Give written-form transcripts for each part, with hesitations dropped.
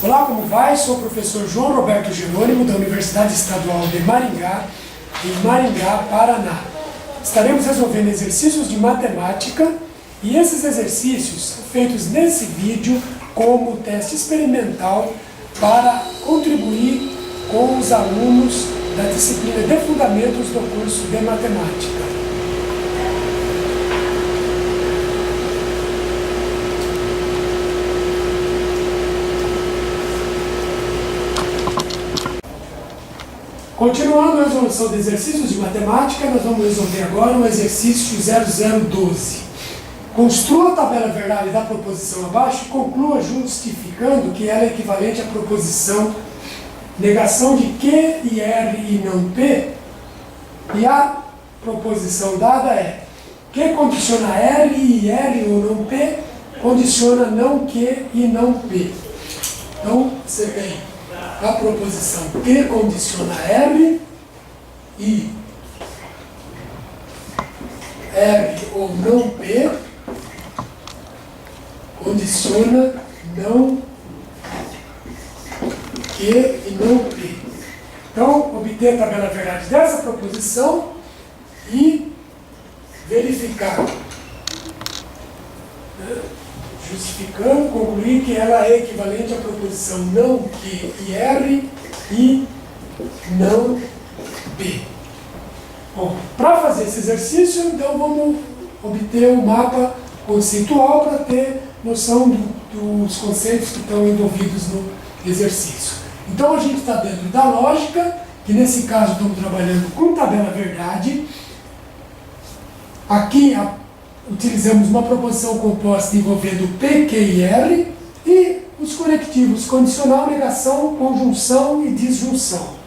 Olá, como vai? Sou o professor João Roberto Jerônimo, da Universidade Estadual de Maringá, em Maringá, Paraná. Estaremos resolvendo exercícios de matemática e esses exercícios são feitos nesse vídeo como teste experimental para contribuir com os alunos da disciplina de Fundamentos do curso de Matemática. Continuando a resolução de exercícios de matemática, nós vamos resolver agora o exercício 0012. Construa a tabela verdade da proposição abaixo e conclua justificando que ela é equivalente à proposição negação de Q e R e não P. E a proposição dada é Q condiciona R e R ou não P condiciona não Q e não P. Então, você tem a proposição Q condiciona R e R ou não P condiciona não Q e não P. Então, obter a tabela verdade dessa proposição e verificar, justificando, concluir que ela é equivalente à proposição não Q e R e não P. Bom, para fazer esse exercício, então vamos obter um mapa conceitual para ter noção dos conceitos que estão envolvidos no exercício. Então a gente está dentro da lógica, que nesse caso estamos trabalhando com tabela verdade. Aqui utilizamos uma proposição composta envolvendo P, Q e R e os conectivos condicional, negação, conjunção e disjunção.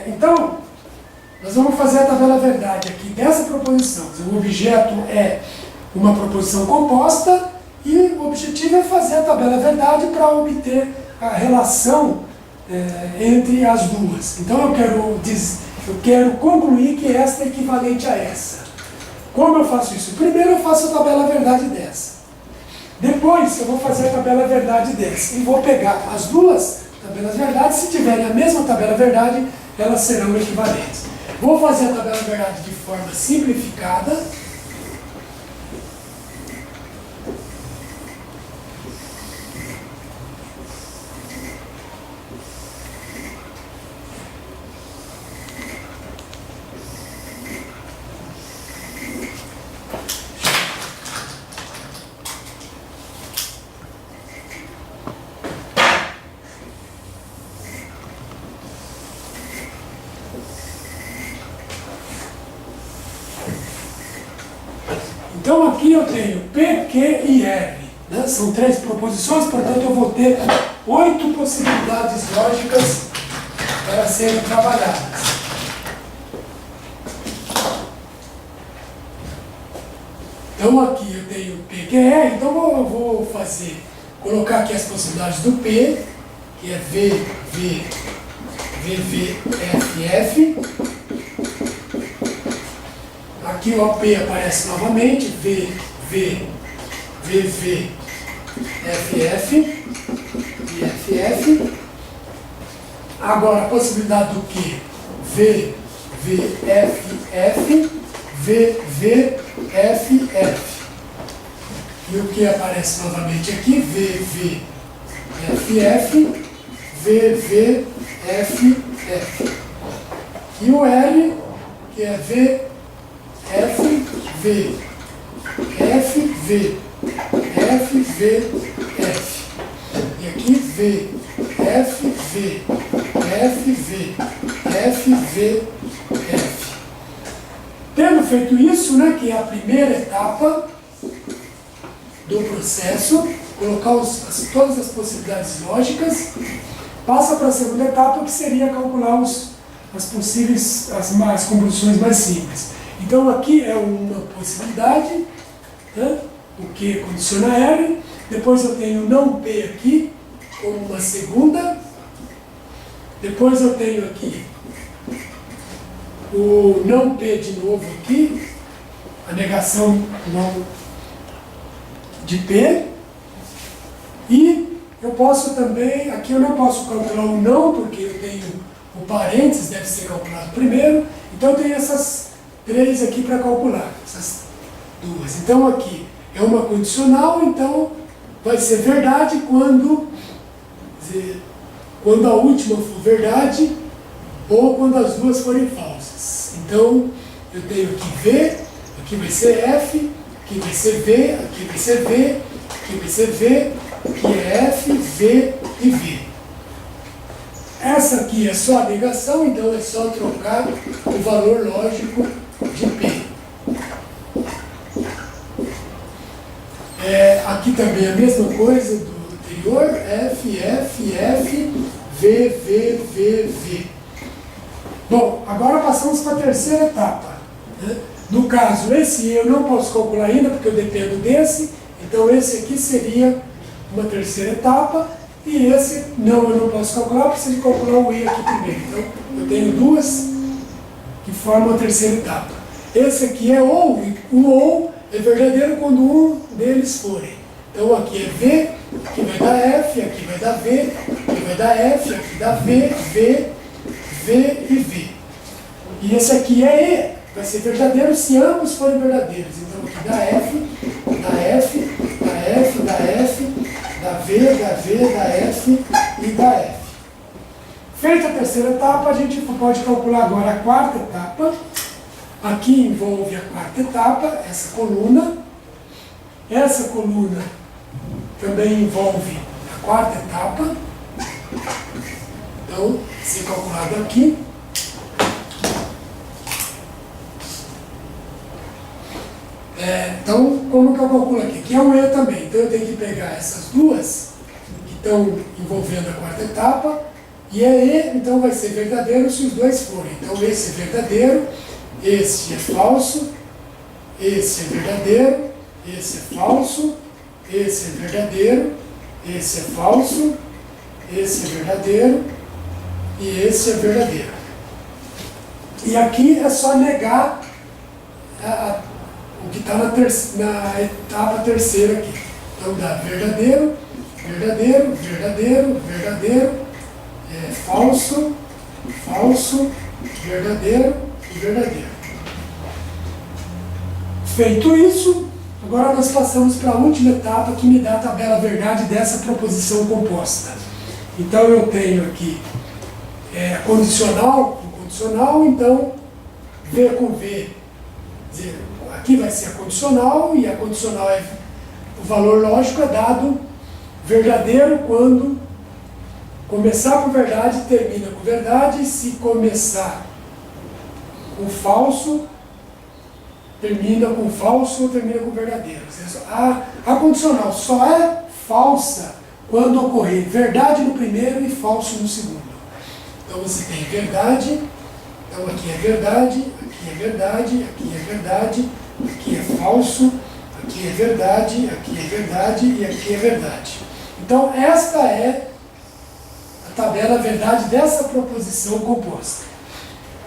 Então, nós vamos fazer a tabela verdade aqui dessa proposição. O objeto é uma proposição composta e o objetivo é fazer a tabela verdade para obter a relação entre as duas. Então eu quero concluir que esta é equivalente a essa. Como eu faço isso? Primeiro eu faço a tabela verdade dessa. Depois eu vou fazer a tabela verdade dessa. E vou pegar as duas tabelas verdades. Se tiverem a mesma tabela verdade, elas serão equivalentes. Vou fazer a tabela verdade de forma simplificada. Então aqui eu tenho P, Q e R, né? São três proposições, portanto eu vou ter 8 possibilidades lógicas para serem trabalhadas. Então aqui eu tenho P, Q e R, então eu vou colocar aqui as possibilidades do P, que é V, V, V, V, F, F. Aqui o P aparece novamente, V, V, V, V, F, F e F, F. Agora a possibilidade do Q, V, V, F, F, V, V, F, F. E o Q aparece novamente aqui, V, V, F, F, V, V, F, F. E o L, que é V, F, V, F, V, F, V, F. E aqui V, F, V, F, V, F, V, F. Tendo feito isso, né, que é a primeira etapa do processo, colocar todas as possibilidades lógicas, passa para a segunda etapa, que seria calcular as possíveis, as convoluções mais simples. Então aqui é uma possibilidade, né? O Q condiciona R, depois eu tenho não P aqui, como uma segunda, depois eu tenho aqui o não P de novo aqui, a negação não de P. E eu posso também, aqui eu não posso calcular o não, porque eu tenho o parênteses, deve ser calculado primeiro. Então eu tenho essas três aqui para calcular, essas duas. Então aqui é uma condicional, então vai ser verdade quando a última for verdade ou quando as duas forem falsas. Então eu tenho aqui V, aqui vai ser F, aqui vai ser V, aqui vai ser V, aqui vai ser V, aqui é F, V e V. Essa aqui é só a negação, então é só trocar o valor lógico de P. Aqui também a mesma coisa do anterior, F, F, F, V, V, V, V. Bom, agora passamos para a terceira etapa, né? No caso, esse eu não posso calcular ainda, porque eu dependo desse, então esse aqui seria uma terceira etapa, e esse não, eu não posso calcular, preciso calcular o E aqui primeiro. Então, eu tenho duas que formam a terceira etapa. Esse aqui é ou, e o ou é verdadeiro quando um deles forem. Então, aqui é V, aqui vai dar F, aqui vai dar V, aqui vai dar F, aqui dá V, V, V e V. E esse aqui é E, vai ser verdadeiro se ambos forem verdadeiros. Então, aqui dá F, dá F, dá F, dá F, dá V, dá V, dá F e dá F. Feita a terceira etapa, a gente pode calcular agora a quarta etapa. Aqui envolve a quarta etapa, essa coluna. Essa coluna também envolve a quarta etapa. Então, se calculado aqui. Então, como que eu calculo aqui? Aqui é um E também. Então, eu tenho que pegar essas duas que estão envolvendo a quarta etapa. E é E, então vai ser verdadeiro se os dois forem. Então, esse é verdadeiro, esse é falso, esse é verdadeiro, esse é falso, esse é verdadeiro, esse é falso, esse é verdadeiro e esse é verdadeiro. E aqui é só negar o que está na etapa terceira aqui. Então dá verdadeiro, verdadeiro, verdadeiro, verdadeiro, falso, falso, verdadeiro e verdadeiro. Feito isso, agora nós passamos para a última etapa que me dá a tabela verdade dessa proposição composta. Então eu tenho aqui condicional com condicional, então V com V, aqui vai ser a condicional, e a condicional o valor lógico é dado verdadeiro quando começar com verdade termina com verdade, se começar com falso termina com falso ou termina com verdadeiro. A condicional só é falsa quando ocorrer verdade no primeiro e falso no segundo. Então você tem verdade, então aqui é verdade, aqui é verdade, aqui é verdade, aqui é falso, aqui é verdade, aqui é verdade e aqui é verdade. Então esta é a tabela verdade dessa proposição composta.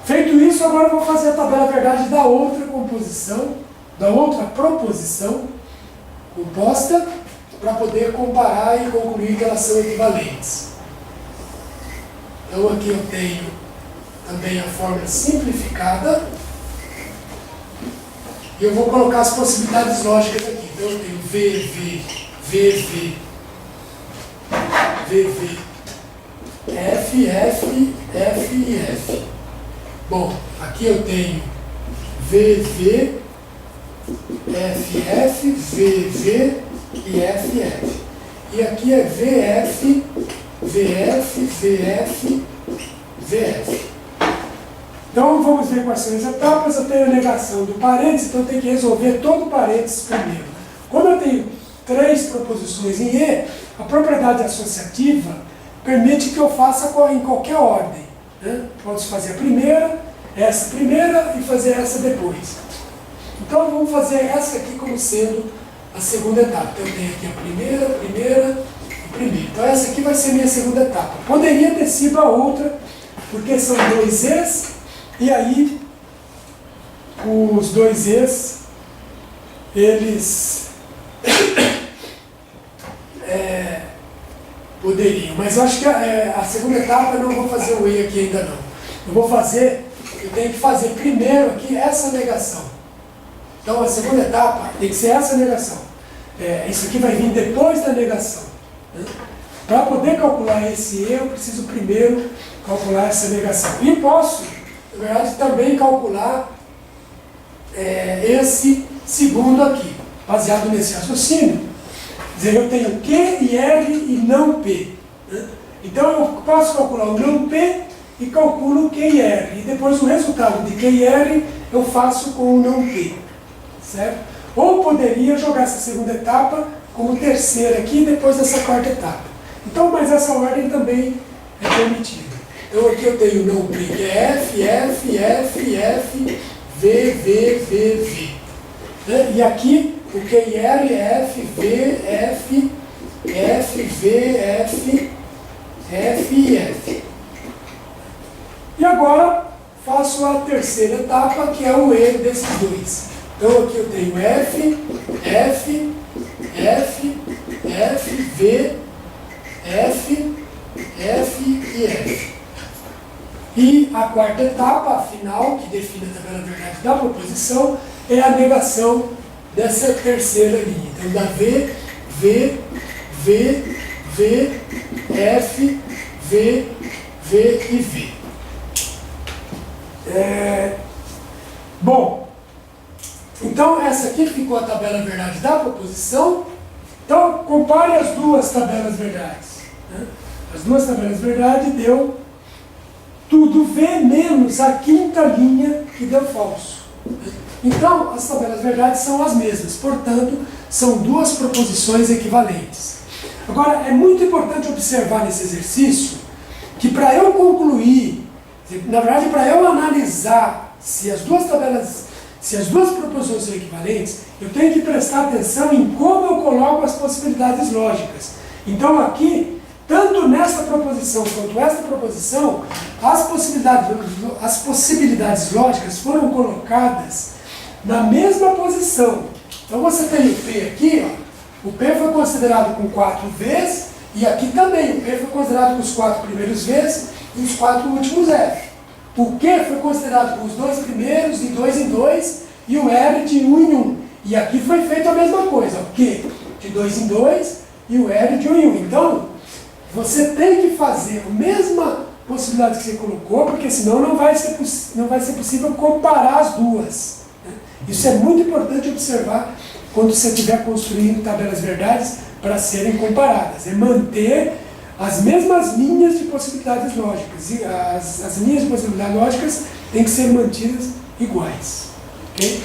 Feito isso, agora eu vou fazer a tabela verdade da outra composição, da outra proposição composta, para poder comparar e concluir que elas são equivalentes. Então aqui eu tenho também a fórmula simplificada, e eu vou colocar as possibilidades lógicas aqui. Então eu tenho VV, VV, VV, F, F, F e F. Bom, aqui eu tenho VV, FF, VV e FF. E aqui é VF, VF, VF, VF. Então vamos ver quais são as etapas. Eu tenho a negação do parênteses, então eu tenho que resolver todo o parênteses primeiro. Como eu tenho três proposições em E, a propriedade associativa permite que eu faça em qualquer ordem. Posso fazer a primeira e fazer essa depois. Então vamos fazer essa aqui como sendo a segunda etapa. Então eu tenho aqui a primeira e primeira. Então essa aqui vai ser a minha segunda etapa. Poderia ter sido a outra, porque são dois E's, e aí os dois E's eles poderiam, mas eu acho que a segunda etapa eu não vou fazer o E aqui ainda não. Eu tenho que fazer primeiro aqui essa negação. Então a segunda etapa tem que ser essa negação. Isso aqui vai vir depois da negação. Né? Para poder calcular esse E, eu preciso primeiro calcular essa negação. E posso, na verdade, também calcular esse segundo aqui, baseado nesse raciocínio. Quer dizer, eu tenho Q e R e não P. Né? Então eu posso calcular o não P e calculo Q e R. E depois o resultado de Q e R eu faço com o não P. Certo? Ou poderia jogar essa segunda etapa como terceira aqui depois dessa quarta etapa. Então, mas essa ordem também é permitida. Então aqui eu tenho o não P, que é F, F, F, F, V, V, V, V. Né? E aqui o Q e R é F, V, F, F, V, F, F e F. E agora faço a terceira etapa, que é o E desses dois. Então aqui eu tenho F, F, F, F, V, F, F e F. E a quarta etapa, a final, que define a tabela verdade da proposição, é a negação dessa terceira linha. Então dá V, V, V, V, F, V, V e V. Bom, então essa aqui ficou a tabela verdade da proposição. Então compare as duas tabelas verdades. Né? As duas tabelas verdade deu tudo V menos a quinta linha que deu falso. Então as tabelas verdades são as mesmas, portanto são duas proposições equivalentes. Agora é muito importante observar nesse exercício que para eu concluir, na verdade para eu analisar se as duas proposições são equivalentes, eu tenho que prestar atenção em como eu coloco as possibilidades lógicas. Então aqui, tanto nessa proposição quanto esta proposição, as possibilidades lógicas foram colocadas na mesma posição. Então você tem o P aqui, ó, o P foi considerado com 4 Vs, e aqui também o P foi considerado com os 4 primeiros Vs e os 4 últimos F. O Q foi considerado com os 2 primeiros, de 2 em 2, e o R de 1 em 1. E aqui foi feito a mesma coisa, o Q de 2 em 2 e o R de 1 em 1. Então, você tem que fazer a mesma possibilidade que você colocou, porque senão não vai ser possível comparar as duas. Né? Isso é muito importante observar quando você estiver construindo tabelas verdades para serem comparadas. É manter as mesmas linhas de possibilidades lógicas. E as linhas de possibilidades lógicas têm que ser mantidas iguais. Okay?